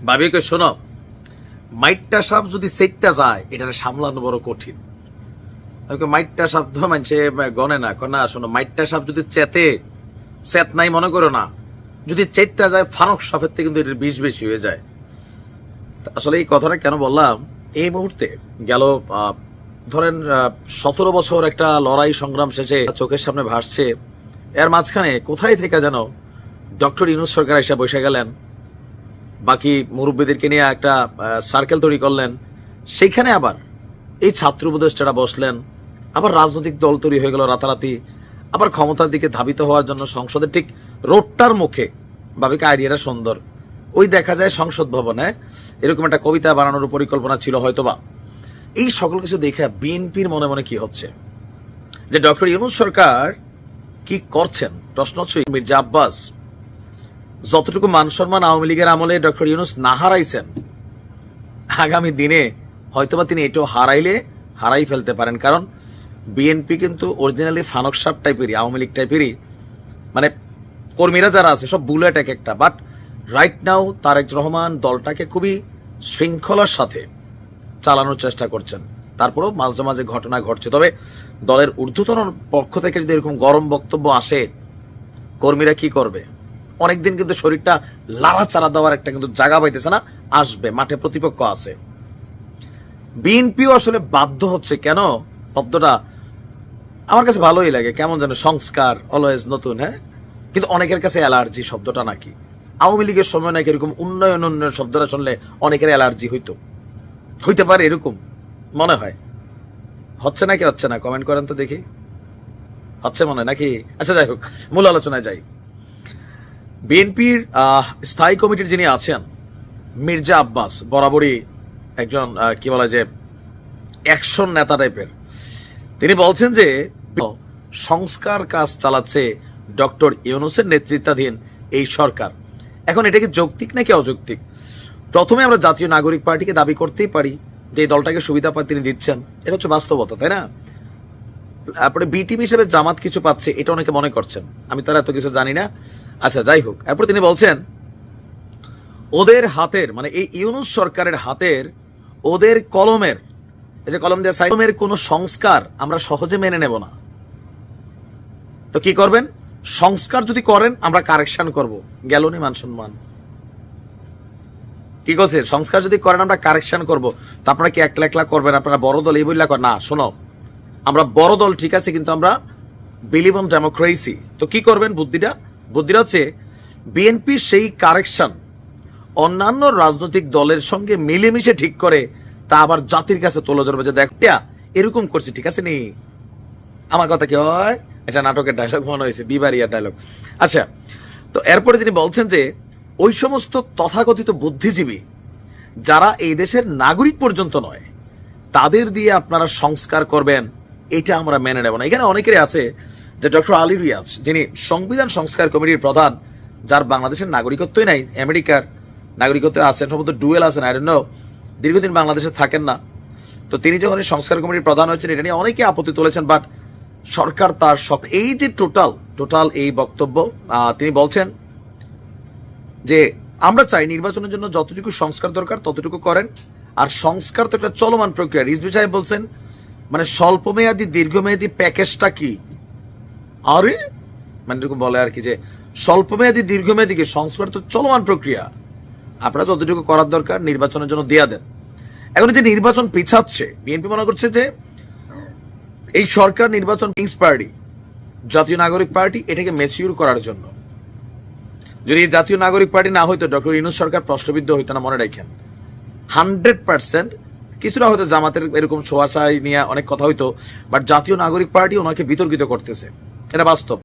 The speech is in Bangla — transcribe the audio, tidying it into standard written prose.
ভাবিকে শোনো, মাইটটা সাপ যদি চেইতে যায় এটা সামলানো বড় কঠিন। মাইটটা সাপ তো মানছে গনে না, না শোনো, মাইটটা সাপ যদি চেত নাই মনে করো না, যদি চেইতে যায় ফানক সাপের থেকে কিন্তু এটার বিষ বেশি হয়ে যায়। আসলে এই কথাটা কেন বললাম, এই মুহূর্তে গেল ধরেন 17 বছর একটা লড়াই সংগ্রাম শেষে চোখের সামনে ভাসছে, এর মাঝখানে কোথায় থেকে যেন ডক্টর ইউনূস সরকার এসে বসে গেলেন, বাকি মুরব্বীদেরকে নিয়ে একটা সার্কেল তৈরি করলেন, সেইখানে আবার এই ছাত্র উপদেষ্টারা বসলেন, আবার রাজনৈতিক দল তৈরি হয়ে গেল রাতারাতি, আবার ক্ষমতার দিকে ধাবিত হওয়ার জন্য সংসদের ঠিক রোডটার মুখে। ভাবিকে আইডিয়াটা সুন্দর, ওই দেখা যায় সংসদ ভবনে এরকম একটা কবিতা বানানোর পরিকল্পনা ছিল হয়তোবা। এই সকল কিছু দেখে বিএনপির মনে মনে কি হচ্ছে যে ডক্টর ইউনূস সরকার কি করছেন। প্রশ্ন হচ্ছে মির্জা আব্বাস যতটুকু মান সম্মান আওয়ামী লীগের আমলে ডক্টর ইউনূস না হারাইছেন, আগামী দিনে হয়তোবা তিনি এটাও হারাই ফেলতে পারেন। কারণ বিএনপি কিন্তু অরিজিনালি ফানক সাপ টাইপেরই, আওয়ামী লীগ টাইপেরই, মানে কর্মীরা যারা আছে সব বুলেট এক একটা। But right now Tarique Rahman দলটাকে খুবই শৃঙ্খলার সাথে চালানোর চেষ্টা করছেন। তারপরেও মাঝে মাঝে ঘটনা ঘটছে। তবে দলের ঊর্ধ্বতন পক্ষ থেকে যদি এরকম গরম বক্তব্য আসে, কর্মীরা কি করবে? অনেকদিন কিন্তু শরীরটা লাড়াচাড়া দেওয়ার একটা কিন্তু জায়গা পাইতেছে না, আসবে, মাঠে প্রতিপক্ষ আছে। বিএনপিও আসলে বাধ্য হচ্ছে। কেন শব্দটা আমার কাছে ভালোই লাগে, কেমন যেন সংস্কার অলওয়েজ নতুন, হ্যাঁ, কিন্তু অনেকের কাছে অ্যালার্জি শব্দটা নাকি। আওয়ামী লীগের সময় নাকি এরকম উন্নয়ন শব্দটা শুনলে অনেকের অ্যালার্জি হইতে পারে, এরকম মনে হয়। হচ্ছে নাকি হচ্ছে না? কমেন্ট করেন তো দেখি, হচ্ছে মনে হয় নাকি? আচ্ছা যাই হোক, মূল আলোচনায় যাই। বিএনপির স্থায়ী কমিটির যিনি আছেন মির্জা আব্বাস, বরাবরই একজন কি বলা যায় অ্যাকশন নেতা টাইপের, তিনি বলছেন যে সংস্কার কাজ চালাচ্ছে ডক্টর ইউনূসের নেতৃত্বাধীন এই সরকার। এখন এটা কি যৌক্তিক নাকি অযৌক্তিক? প্রথমে আমরা জাতীয় নাগরিক পার্টিকে দাবি করতেই পারি যে এই দলটাকে সুবিধা পায় তিনি দিচ্ছেন, এটা হচ্ছে বাস্তবতা, তাই না? তারপরে বি টিম হিসেবে জামাত কিছু পাচ্ছে, এটা অনেকে মনে করছেন, আমি তার এত কিছু জানি না। আচ্ছা যাই হোক, এরপরে তিনি বলছেন ওদের হাতের, মানে এই ইউনূস সরকারের হাতের, ওদের কলমের, এই যে কলম দেওয়া সাইডের কোনো সংস্কার আমরা সহজে মেনে নেব না। তো কি করবেন? সংস্কার যদি করেন আমরা কারেকশন করব। গেল নি মান সম্মান। কি করছে? সংস্কার যদি করেন আমরা কারেকশন করব। তো আপনারা কি একলা একলা করবেন? আপনারা বড় দল এই বললা না, শোনো, আমরা বড় দল ঠিক আছে, কিন্তু আমরা বিলিভ অন ডেমোক্রেসি। তো কি করবেন? বুদ্ধিটা হচ্ছে বিএনপি সেই কারেকশন অন্যান্য রাজনৈতিক দলের সঙ্গে মিলেমিশে ঠিক করে তা আবার জাতির কাছে তুলে ধরবে যে দেখটা এরকম করছি, ঠিক আছে নি? আমার কথা কি হয়? এটা নাটকের ডায়লগ মনে হয়েছে, বিবারিয়া ডায়লগ। আচ্ছা, তো এরপরে তিনি বলছেন যে ওই সমস্ত তথাকথিত বুদ্ধিজীবী যারা এই দেশের নাগরিক পর্যন্ত নয়, তাদের দিয়ে আপনারা সংস্কার করবেন, এটা আমরা মেনে নেব না। এখানে অনেকেরই আছে যে ডক্টর আলী রিয়াজ, যিনি সংবিধান সংস্কার কমিটির প্রধান, যার বাংলাদেশের নাগরিকত্বই নাই, আমেরিকার নাগরিকত্ব আছেন, সম্ভবত ডুয়েল আছেন, আই ডোন্ট নো, দীর্ঘদিন বাংলাদেশে থাকেন না। তো তিনি যখন এই সংস্কার কমিটির প্রধান হয়েছেন, এটা নিয়ে অনেকে আপত্তি তুলেছেন। বাট সরকার তার এই যে টোটাল এই বক্তব্য, তিনি বলছেন যে আমরা চাই নির্বাচনের জন্য যতটুকু সংস্কার দরকার ততটুকু করেন, আর সংস্কার তো একটা চলমান প্রক্রিয়া। রিজভী সাহেব বলছেন মানে স্বল্পমেয়াদী দীর্ঘমেয়াদী প্যাকেজটা কি? আরে মানে এরকম বলে আর কি, যে স্বল্পমেয়াদী দীর্ঘমেয়াদী কি? সংস্কার তো চলমান প্রক্রিয়া, আপনারা যতটুকু করার দরকার নির্বাচনের জন্য দেয়া দেন। এখন যে নির্বাচন পিছাচ্ছে, বিএনপি মনে করছে যে এই সরকার নির্বাচন কিংস পার্টি, জাতীয় নাগরিক পার্টি, এটাকে ম্যাচিউর করার জন্য। যদি জাতীয় নাগরিক পার্টি না হইতো ডক্টর ইউনূস সরকার প্রশ্নবিদ্ধ হইতো না, মনে রাখেন। 100% কিছুটা হয়তো জামাতের এরকম ছোঁয়াশাই নিয়ে অনেক কথা হইতো, বাট জাতীয় নাগরিক পার্টি ওনাকে বিতর্কিত করতেছে, এটা বাস্তব।